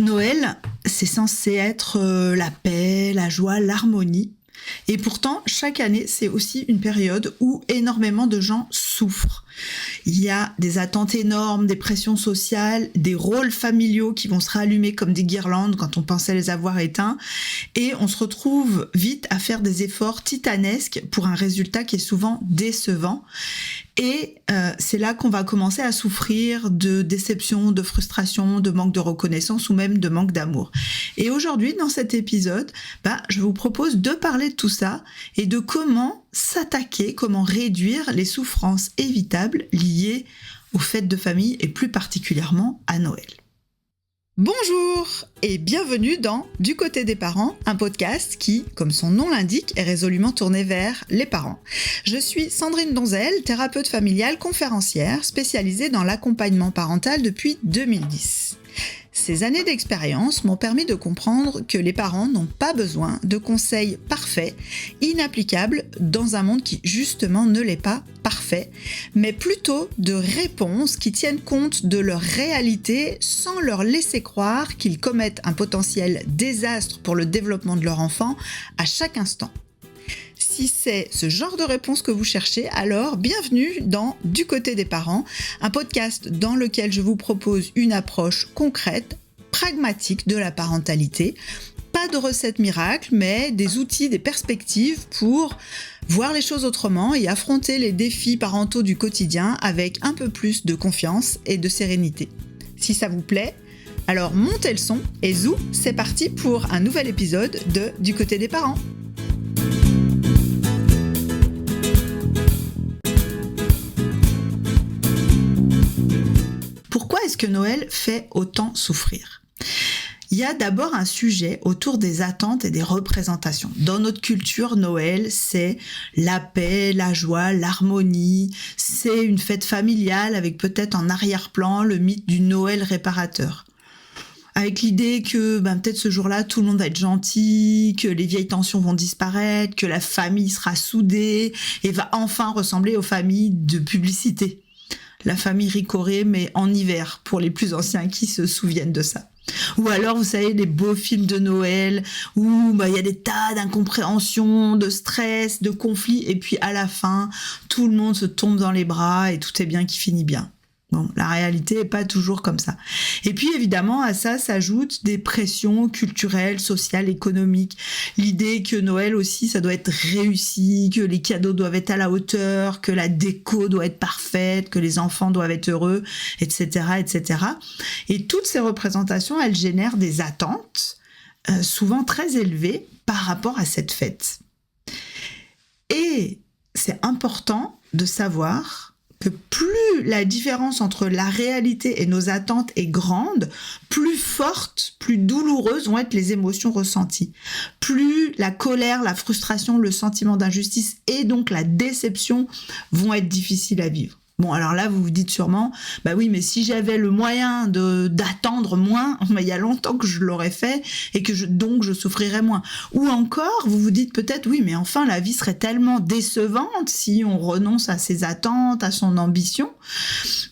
Noël, c'est censé être la paix, la joie, l'harmonie. Et pourtant, chaque année, c'est aussi une période où énormément de gens souffrent. Il y a des attentes énormes, des pressions sociales, des rôles familiaux qui vont se rallumer comme des guirlandes quand on pensait les avoir éteints. Et on se retrouve vite à faire des efforts titanesques pour un résultat qui est souvent décevant. Et c'est là qu'on va commencer à souffrir de déception, de frustration, de manque de reconnaissance ou même de manque d'amour. Et aujourd'hui, dans cet épisode, je vous propose de parler de tout ça et de comment s'attaquer, comment réduire les souffrances évitables liées aux fêtes de famille et plus particulièrement à Noël. Bonjour et bienvenue dans Du côté des parents, un podcast qui, comme son nom l'indique, est résolument tourné vers les parents. Je suis Sandrine Donzel, thérapeute familiale, conférencière, spécialisée dans l'accompagnement parental depuis 2010. Ces années d'expérience m'ont permis de comprendre que les parents n'ont pas besoin de conseils parfaits, inapplicables dans un monde qui justement ne l'est pas parfait, mais plutôt de réponses qui tiennent compte de leur réalité sans leur laisser croire qu'ils commettent un potentiel désastre pour le développement de leur enfant à chaque instant. Si c'est ce genre de réponse que vous cherchez, alors bienvenue dans Du côté des parents, un podcast dans lequel je vous propose une approche concrète, pragmatique de la parentalité. Pas de recettes miracles, mais des outils, des perspectives pour voir les choses autrement et affronter les défis parentaux du quotidien avec un peu plus de confiance et de sérénité. Si ça vous plaît, alors montez le son et zou, c'est parti pour un nouvel épisode de Du côté des parents. Pourquoi est-ce que Noël fait autant souffrir ? Il y a d'abord un sujet autour des attentes et des représentations. Dans notre culture, Noël, c'est la paix, la joie, l'harmonie. C'est une fête familiale avec peut-être en arrière-plan le mythe du Noël réparateur. Avec l'idée que peut-être ce jour-là, tout le monde va être gentil, que les vieilles tensions vont disparaître, que la famille sera soudée et va enfin ressembler aux familles de publicité. La famille Ricoré, mais en hiver, pour les plus anciens qui se souviennent de ça. Ou alors, vous savez, les beaux films de Noël, où y a des tas d'incompréhensions, de stress, de conflits, et puis à la fin, tout le monde se tombe dans les bras et tout est bien qui finit bien. Bon, la réalité n'est pas toujours comme ça. Et puis évidemment, à ça s'ajoutent des pressions culturelles, sociales, économiques. L'idée que Noël aussi, ça doit être réussi, que les cadeaux doivent être à la hauteur, que la déco doit être parfaite, que les enfants doivent être heureux, etc., etc. Et toutes ces représentations, elles génèrent des attentes, souvent très élevées par rapport à cette fête. Et c'est important de savoir que plus la différence entre la réalité et nos attentes est grande, plus fortes, plus douloureuses vont être les émotions ressenties. Plus la colère, la frustration, le sentiment d'injustice et donc la déception vont être difficiles à vivre. Bon, alors là, vous vous dites sûrement, oui, mais si j'avais le moyen d'attendre moins, il y a longtemps que je l'aurais fait et que donc je souffrirais moins. Ou encore, vous vous dites peut-être, oui, mais enfin, la vie serait tellement décevante si on renonce à ses attentes, à son ambition,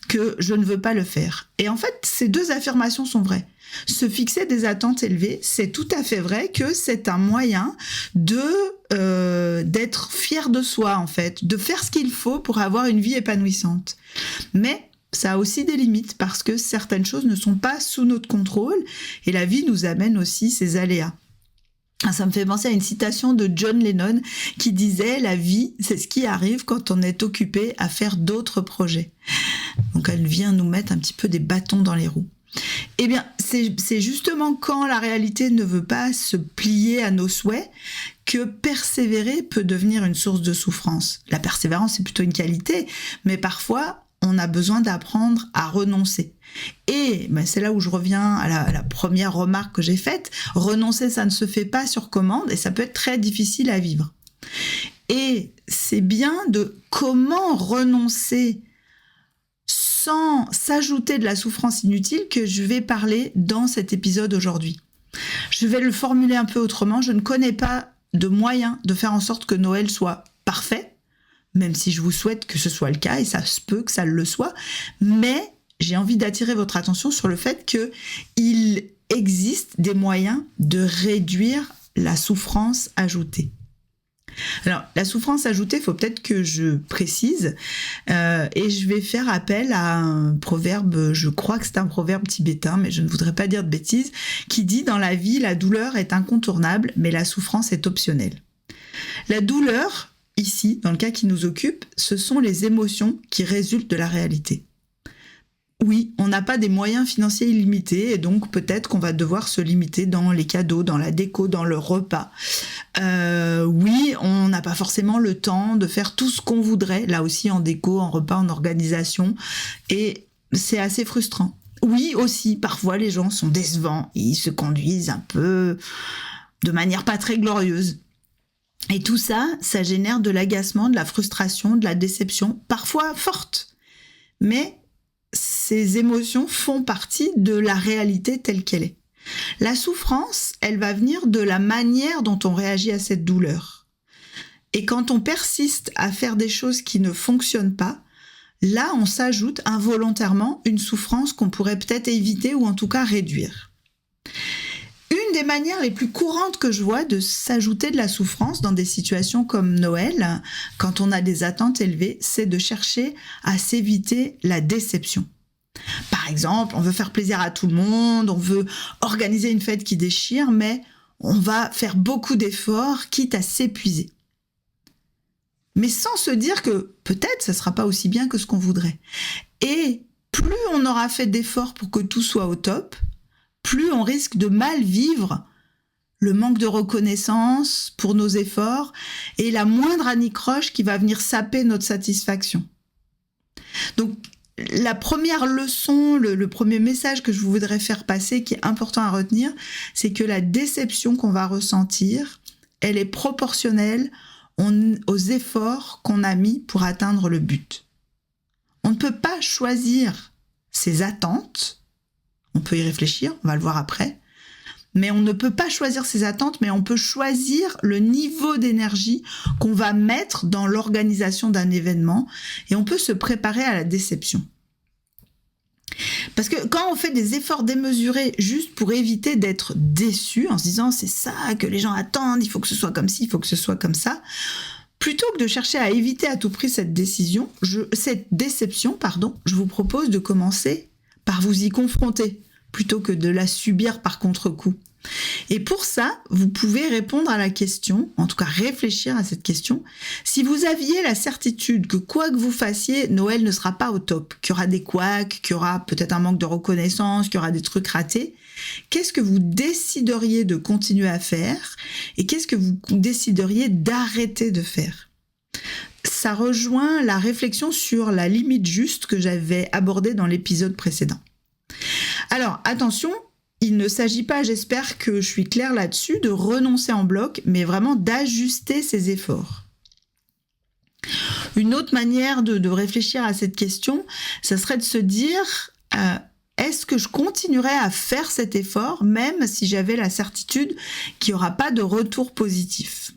que je ne veux pas le faire. Et en fait, ces deux affirmations sont vraies. Se fixer des attentes élevées, c'est tout à fait vrai que c'est un moyen d'être fier de soi, en fait, de faire ce qu'il faut pour avoir une vie épanouissante. Mais ça a aussi des limites parce que certaines choses ne sont pas sous notre contrôle et la vie nous amène aussi ses aléas. Ça me fait penser à une citation de John Lennon qui disait « La vie, c'est ce qui arrive quand on est occupé à faire d'autres projets ». Donc elle vient nous mettre un petit peu des bâtons dans les roues. Eh bien, c'est justement quand la réalité ne veut pas se plier à nos souhaits que persévérer peut devenir une source de souffrance. La persévérance, c'est plutôt une qualité, mais parfois, on a besoin d'apprendre à renoncer. Et c'est là où je reviens à la première remarque que j'ai faite. Renoncer, ça ne se fait pas sur commande et ça peut être très difficile à vivre. Et c'est bien de comment renoncer sans s'ajouter de la souffrance inutile que je vais parler dans cet épisode aujourd'hui. Je vais le formuler un peu autrement. Je ne connais pas de moyen de faire en sorte que Noël soit parfait, même si je vous souhaite que ce soit le cas, et ça se peut que ça le soit, mais j'ai envie d'attirer votre attention sur le fait qu'il existe des moyens de réduire la souffrance ajoutée. Alors, la souffrance ajoutée, il faut peut-être que je précise, et je vais faire appel à un proverbe, je crois que c'est un proverbe tibétain, mais je ne voudrais pas dire de bêtises, qui dit « Dans la vie, la douleur est incontournable, mais la souffrance est optionnelle ». La douleur, ici, dans le cas qui nous occupe, ce sont les émotions qui résultent de la réalité. Oui, on n'a pas des moyens financiers illimités et donc peut-être qu'on va devoir se limiter dans les cadeaux, dans la déco, dans le repas. Oui, on n'a pas forcément le temps de faire tout ce qu'on voudrait, là aussi en déco, en repas, en organisation, et c'est assez frustrant. Oui, aussi, parfois les gens sont décevants, ils se conduisent un peu de manière pas très glorieuse. Et tout ça, ça génère de l'agacement, de la frustration, de la déception, parfois forte. Mais ces émotions font partie de la réalité telle qu'elle est. La souffrance, elle va venir de la manière dont on réagit à cette douleur. Et quand on persiste à faire des choses qui ne fonctionnent pas, là, on s'ajoute involontairement une souffrance qu'on pourrait peut-être éviter ou en tout cas réduire. Une des manières les plus courantes que je vois de s'ajouter de la souffrance dans des situations comme Noël, quand on a des attentes élevées, c'est de chercher à s'éviter la déception. Par exemple, on veut faire plaisir à tout le monde, on veut organiser une fête qui déchire, mais on va faire beaucoup d'efforts, quitte à s'épuiser. Mais sans se dire que peut-être ça ne sera pas aussi bien que ce qu'on voudrait. Et plus on aura fait d'efforts pour que tout soit au top, plus on risque de mal vivre le manque de reconnaissance pour nos efforts et la moindre anicroche qui va venir saper notre satisfaction. Donc, la première leçon, le premier message que je voudrais faire passer, qui est important à retenir, c'est que la déception qu'on va ressentir, elle est proportionnelle aux efforts qu'on a mis pour atteindre le but. On ne peut pas choisir ses attentes. On peut y réfléchir, on va le voir après. Mais on ne peut pas choisir ses attentes, mais on peut choisir le niveau d'énergie qu'on va mettre dans l'organisation d'un événement et on peut se préparer à la déception. Parce que quand on fait des efforts démesurés juste pour éviter d'être déçu, en se disant c'est ça que les gens attendent, il faut que ce soit comme ci, il faut que ce soit comme ça, plutôt que de chercher à éviter à tout prix cette déception, je vous propose de commencer par vous y confronter, plutôt que de la subir par contre-coup. Et pour ça, vous pouvez répondre à la question, en tout cas réfléchir à cette question. Si vous aviez la certitude que quoi que vous fassiez, Noël ne sera pas au top, qu'il y aura des couacs, qu'il y aura peut-être un manque de reconnaissance, qu'il y aura des trucs ratés, qu'est-ce que vous décideriez de continuer à faire et qu'est-ce que vous décideriez d'arrêter de faire ? Ça rejoint la réflexion sur la limite juste que j'avais abordée dans l'épisode précédent. Alors, attention, il ne s'agit pas, j'espère que je suis claire là-dessus, de renoncer en bloc, mais vraiment d'ajuster ses efforts. Une autre manière de réfléchir à cette question, ça serait de se dire, est-ce que je continuerais à faire cet effort, même si j'avais la certitude qu'il n'y aura pas de retour positif ?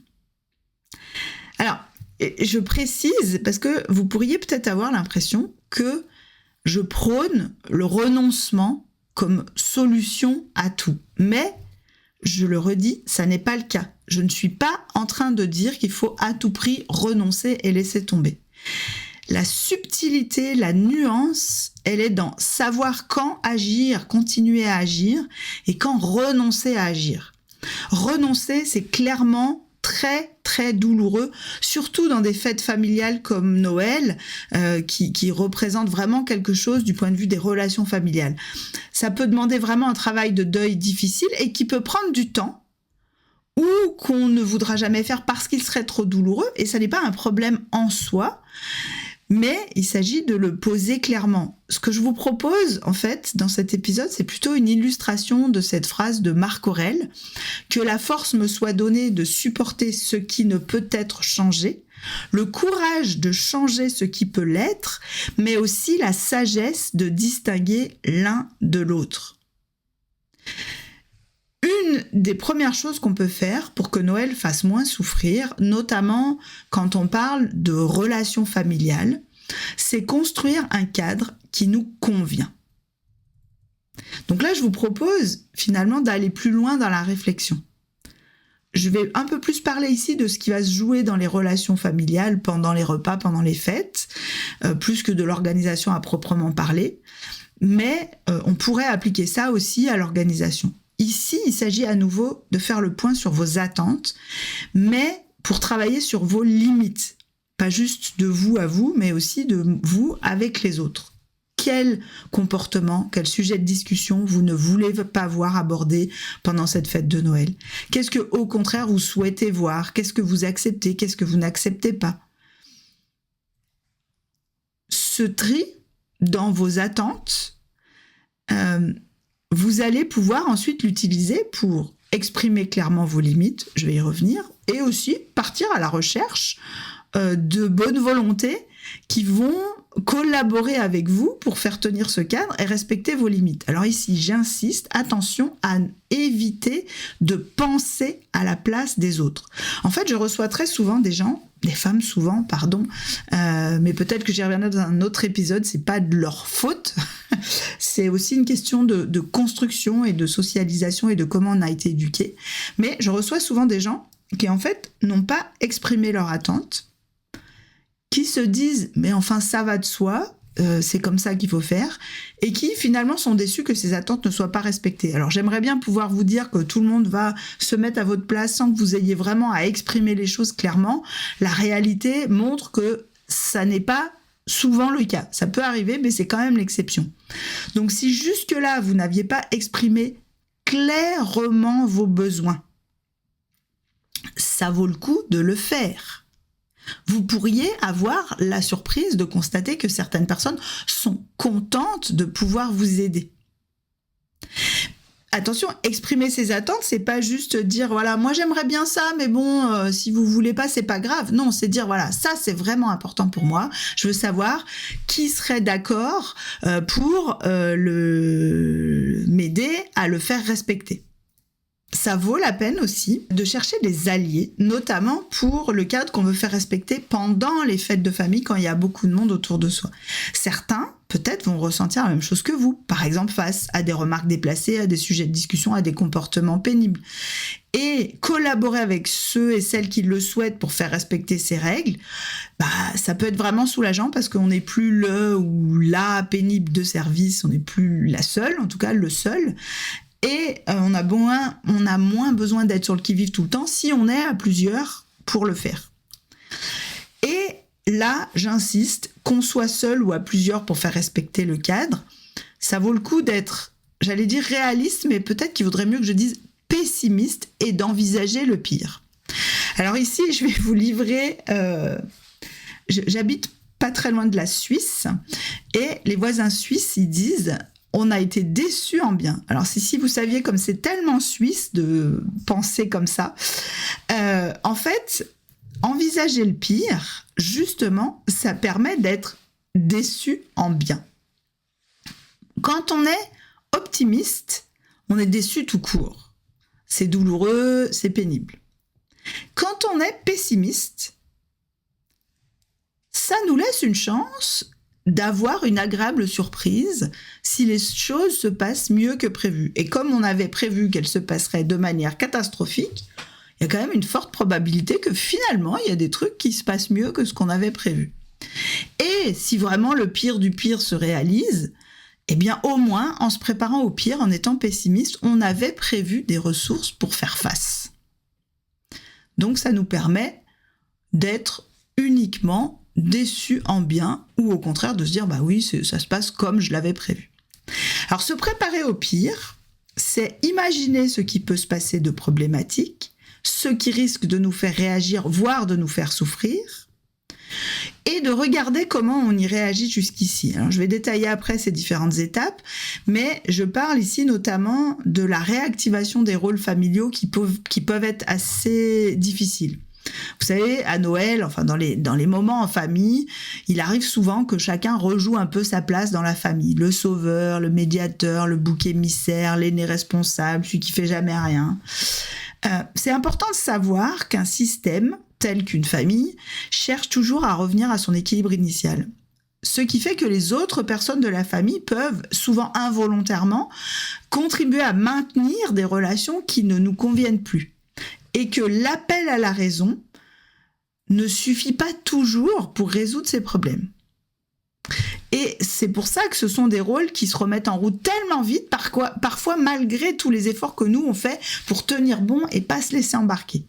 Alors, je précise, parce que vous pourriez peut-être avoir l'impression que je prône le renoncement comme solution à tout. Mais, je le redis, ça n'est pas le cas. Je ne suis pas en train de dire qu'il faut à tout prix renoncer et laisser tomber. La subtilité, la nuance, elle est dans savoir quand agir, continuer à agir, et quand renoncer à agir. Renoncer, c'est clairement très très douloureux, surtout dans des fêtes familiales comme Noël, qui représentent vraiment quelque chose du point de vue des relations familiales. Ça peut demander vraiment un travail de deuil difficile et qui peut prendre du temps ou qu'on ne voudra jamais faire parce qu'il serait trop douloureux, et ça n'est pas un problème en soi, mais il s'agit de le poser clairement. Ce que je vous propose, en fait, dans cet épisode, c'est plutôt une illustration de cette phrase de Marc Aurèle, que la force me soit donnée de supporter ce qui ne peut être changé, le courage de changer ce qui peut l'être, mais aussi la sagesse de distinguer l'un de l'autre. Une des premières choses qu'on peut faire pour que Noël fasse moins souffrir, notamment quand on parle de relations familiales, c'est construire un cadre qui nous convient. Donc là, je vous propose finalement d'aller plus loin dans la réflexion. Je vais un peu plus parler ici de ce qui va se jouer dans les relations familiales pendant les repas, pendant les fêtes, plus que de l'organisation à proprement parler. Mais on pourrait appliquer ça aussi à l'organisation. Ici, il s'agit à nouveau de faire le point sur vos attentes, mais pour travailler sur vos limites. Pas juste de vous à vous, mais aussi de vous avec les autres. Quel comportement, quel sujet de discussion vous ne voulez pas voir abordé pendant cette fête de Noël? Qu'est-ce que, au contraire, vous souhaitez voir? Qu'est-ce que vous acceptez? Qu'est-ce que vous n'acceptez pas? Ce tri dans vos attentes, vous allez pouvoir ensuite l'utiliser pour exprimer clairement vos limites, je vais y revenir, et aussi partir à la recherche de bonne volonté qui vont collaborer avec vous pour faire tenir ce cadre et respecter vos limites. Alors ici, j'insiste, attention à éviter de penser à la place des autres. En fait, je reçois très souvent des gens, des femmes souvent, pardon, mais peut-être que j'y reviendrai dans un autre épisode, c'est pas de leur faute, c'est aussi une question de construction et de socialisation et de comment on a été éduqué. Mais je reçois souvent des gens qui en fait n'ont pas exprimé leur attente, qui se disent « mais enfin ça va de soi, c'est comme ça qu'il faut faire », et qui finalement sont déçus que ces attentes ne soient pas respectées. Alors j'aimerais bien pouvoir vous dire que tout le monde va se mettre à votre place sans que vous ayez vraiment à exprimer les choses clairement. La réalité montre que ça n'est pas souvent le cas. Ça peut arriver, mais c'est quand même l'exception. Donc si jusque-là vous n'aviez pas exprimé clairement vos besoins, ça vaut le coup de le faire. Vous pourriez avoir la surprise de constater que certaines personnes sont contentes de pouvoir vous aider. Attention, exprimer ses attentes, c'est pas juste dire voilà, moi j'aimerais bien ça, mais bon, si vous voulez pas, c'est pas grave. Non, c'est dire voilà, ça c'est vraiment important pour moi. Je veux savoir qui serait d'accord pour m'aider à le faire respecter. Ça vaut la peine aussi de chercher des alliés, notamment pour le cadre qu'on veut faire respecter pendant les fêtes de famille quand il y a beaucoup de monde autour de soi. Certains, peut-être, vont ressentir la même chose que vous, par exemple face à des remarques déplacées, à des sujets de discussion, à des comportements pénibles. Et collaborer avec ceux et celles qui le souhaitent pour faire respecter ces règles, ça peut être vraiment soulageant parce qu'on n'est plus le ou la pénible de service, on n'est plus la seule, en tout cas le seul. Et on a moins besoin d'être sur le qui-vive tout le temps si on est à plusieurs pour le faire. Et là, j'insiste, qu'on soit seul ou à plusieurs pour faire respecter le cadre, ça vaut le coup d'être, j'allais dire réaliste, mais peut-être qu'il vaudrait mieux que je dise pessimiste et d'envisager le pire. Alors ici, je vais vous livrer... j'habite pas très loin de la Suisse et les voisins suisses, ils disent... On a été déçus en bien. Alors, si vous saviez comme c'est tellement suisse de penser comme ça, en fait, envisager le pire, justement, ça permet d'être déçu en bien. Quand on est optimiste, on est déçu tout court. C'est douloureux, c'est pénible. Quand on est pessimiste, ça nous laisse une chance d'avoir une agréable surprise si les choses se passent mieux que prévu. Et comme on avait prévu qu'elles se passeraient de manière catastrophique, il y a quand même une forte probabilité que finalement, il y a des trucs qui se passent mieux que ce qu'on avait prévu. Et si vraiment le pire du pire se réalise, eh bien au moins, en se préparant au pire, en étant pessimiste, on avait prévu des ressources pour faire face. Donc ça nous permet d'être uniquement déçu en bien, ou au contraire de se dire, oui, ça se passe comme je l'avais prévu. Alors, se préparer au pire, c'est imaginer ce qui peut se passer de problématique, ce qui risque de nous faire réagir, voire de nous faire souffrir, et de regarder comment on y réagit jusqu'ici. Alors, je vais détailler après ces différentes étapes, mais je parle ici notamment de la réactivation des rôles familiaux qui peuvent être assez difficiles. Vous savez, à Noël, enfin dans les moments en famille, il arrive souvent que chacun rejoue un peu sa place dans la famille. Le sauveur, le médiateur, le bouc émissaire, l'aîné responsable, celui qui fait jamais rien. C'est important de savoir qu'un système, tel qu'une famille, cherche toujours à revenir à son équilibre initial. ce qui fait que les autres personnes de la famille peuvent, souvent involontairement, contribuer à maintenir des relations qui ne nous conviennent plus. Et que l'appel à la raison ne suffit pas toujours pour résoudre ces problèmes. Et c'est pour ça que ce sont des rôles qui se remettent en route tellement vite, parfois malgré tous les efforts que nous on fait pour tenir bon et pas se laisser embarquer.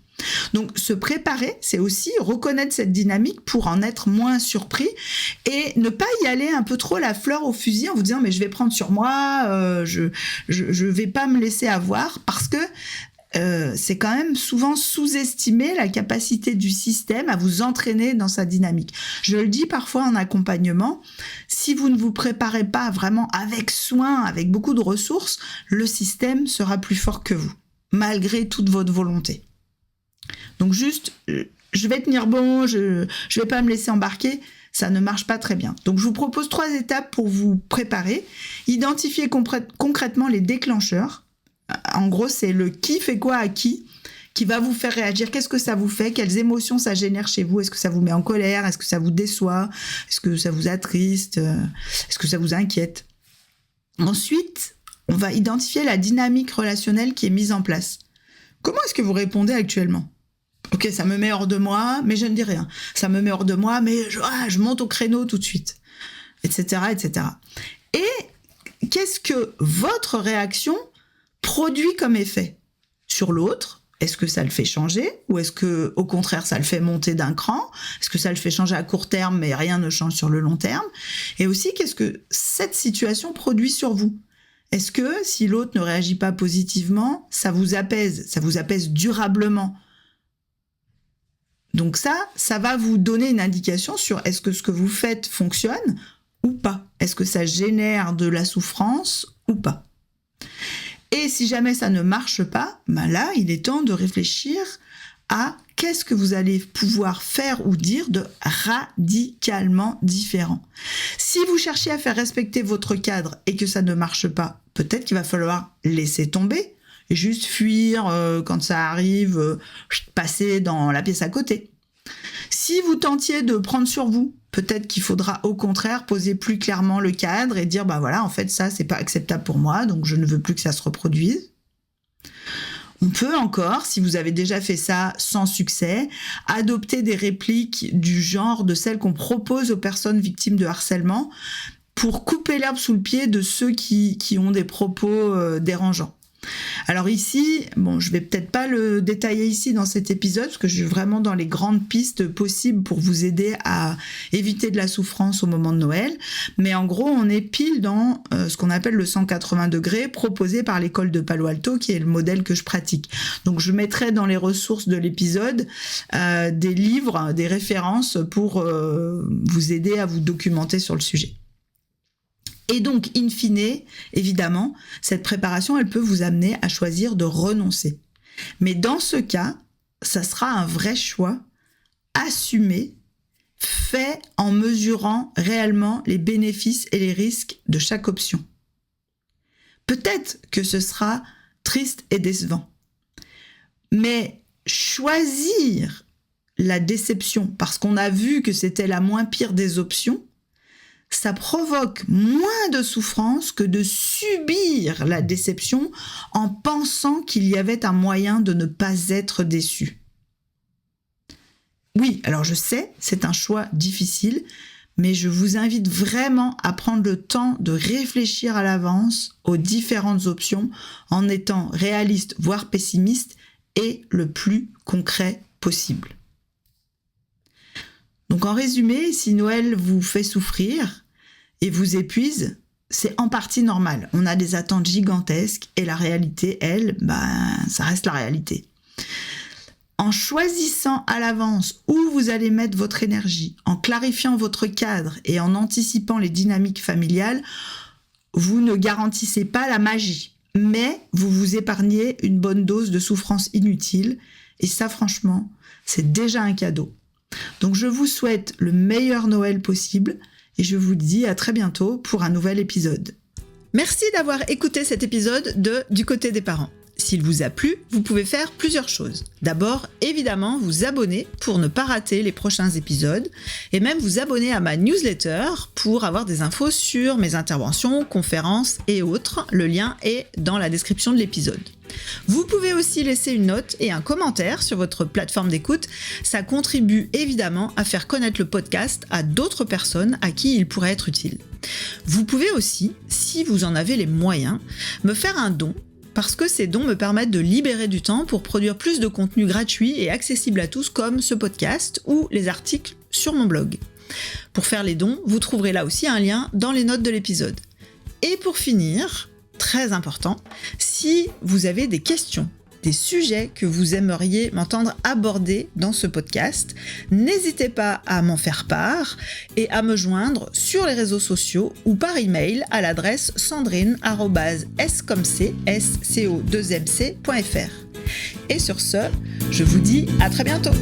Donc se préparer, c'est aussi reconnaître cette dynamique pour en être moins surpris et ne pas y aller un peu trop la fleur au fusil en vous disant mais je vais prendre sur moi, je vais pas me laisser avoir, parce que c'est quand même souvent sous-estimer la capacité du système à vous entraîner dans sa dynamique. Je le dis parfois en accompagnement, si vous ne vous préparez pas vraiment avec soin, avec beaucoup de ressources, le système sera plus fort que vous, malgré toute votre volonté. Donc juste, je vais tenir bon, je vais pas me laisser embarquer, ça ne marche pas très bien. Donc je vous propose 3 étapes pour vous préparer. Identifier concrètement les déclencheurs. En gros, c'est le qui fait quoi à qui va vous faire réagir. Qu'est-ce que ça vous fait? Quelles émotions ça génère chez vous? Est-ce que ça vous met en colère? Est-ce que ça vous déçoit? Est-ce que ça vous attriste? Est-ce que ça vous inquiète? Ensuite, on va identifier la dynamique relationnelle qui est mise en place. Comment est-ce que vous répondez actuellement? Ok, ça me met hors de moi, mais je ne dis rien. Ça me met hors de moi, mais je monte au créneau tout de suite, etc., etc. Et qu'est-ce que votre réaction produit comme effet sur l'autre? Est-ce que ça le fait changer? Ou est-ce que, au contraire, ça le fait monter d'un cran? Est-ce que ça le fait changer à court terme, mais rien ne change sur le long terme? Et aussi, qu'est-ce que cette situation produit sur vous? Est-ce que, si l'autre ne réagit pas positivement, ça vous apaise durablement? Donc ça va vous donner une indication sur est-ce que ce que vous faites fonctionne ou pas? Est-ce que ça génère de la souffrance ou pas? Et si jamais ça ne marche pas, ben là, il est temps de réfléchir à qu'est-ce que vous allez pouvoir faire ou dire de radicalement différent. Si vous cherchez à faire respecter votre cadre et que ça ne marche pas, peut-être qu'il va falloir laisser tomber et juste fuir quand ça arrive, passer dans la pièce à côté. Si vous tentiez de prendre sur vous, peut-être qu'il faudra au contraire poser plus clairement le cadre et dire bah voilà, en fait ça c'est pas acceptable pour moi, donc je ne veux plus que ça se reproduise. On peut encore, si vous avez déjà fait ça sans succès, adopter des répliques du genre de celles qu'on propose aux personnes victimes de harcèlement pour couper l'herbe sous le pied de ceux qui ont des propos dérangeants. Alors ici, bon, je vais peut-être pas le détailler ici dans cet épisode parce que je suis vraiment dans les grandes pistes possibles pour vous aider à éviter de la souffrance au moment de Noël. Mais en gros, on est pile dans ce qu'on appelle le 180 degrés proposé par l'école de Palo Alto, qui est le modèle que je pratique. Donc je mettrai dans les ressources de l'épisode des livres, des références pour vous aider à vous documenter sur le sujet. Et donc, in fine, évidemment, cette préparation, elle peut vous amener à choisir de renoncer. Mais dans ce cas, ça sera un vrai choix, assumé, fait en mesurant réellement les bénéfices et les risques de chaque option. Peut-être que ce sera triste et décevant, mais choisir la déception parce qu'on a vu que c'était la moins pire des options, ça provoque moins de souffrance que de subir la déception en pensant qu'il y avait un moyen de ne pas être déçu. Oui, alors je sais, c'est un choix difficile, mais je vous invite vraiment à prendre le temps de réfléchir à l'avance aux différentes options en étant réaliste, voire pessimiste, et le plus concret possible. Donc en résumé, si Noël vous fait souffrir et vous épuise, c'est en partie normal. On a des attentes gigantesques et la réalité, elle, ça reste la réalité. En choisissant à l'avance où vous allez mettre votre énergie, en clarifiant votre cadre et en anticipant les dynamiques familiales, vous ne garantissez pas la magie, mais vous vous épargnez une bonne dose de souffrance inutile et ça, franchement, c'est déjà un cadeau. Donc je vous souhaite le meilleur Noël possible et je vous dis à très bientôt pour un nouvel épisode. Merci d'avoir écouté cet épisode de Du côté des parents. S'il vous a plu, vous pouvez faire plusieurs choses. D'abord, évidemment, vous abonner pour ne pas rater les prochains épisodes et même vous abonner à ma newsletter pour avoir des infos sur mes interventions, conférences et autres. Le lien est dans la description de l'épisode. Vous pouvez aussi laisser une note et un commentaire sur votre plateforme d'écoute. Ça contribue évidemment à faire connaître le podcast à d'autres personnes à qui il pourrait être utile. Vous pouvez aussi, si vous en avez les moyens, me faire un don parce que ces dons me permettent de libérer du temps pour produire plus de contenu gratuit et accessible à tous comme ce podcast ou les articles sur mon blog. Pour faire les dons, vous trouverez là aussi un lien dans les notes de l'épisode. Et pour finir, très important, si vous avez des questions, des sujets que vous aimeriez m'entendre aborder dans ce podcast, n'hésitez pas à m'en faire part et à me joindre sur les réseaux sociaux ou par email à l'adresse sandrine@sco2mc.fr. Et sur ce, je vous dis à très bientôt.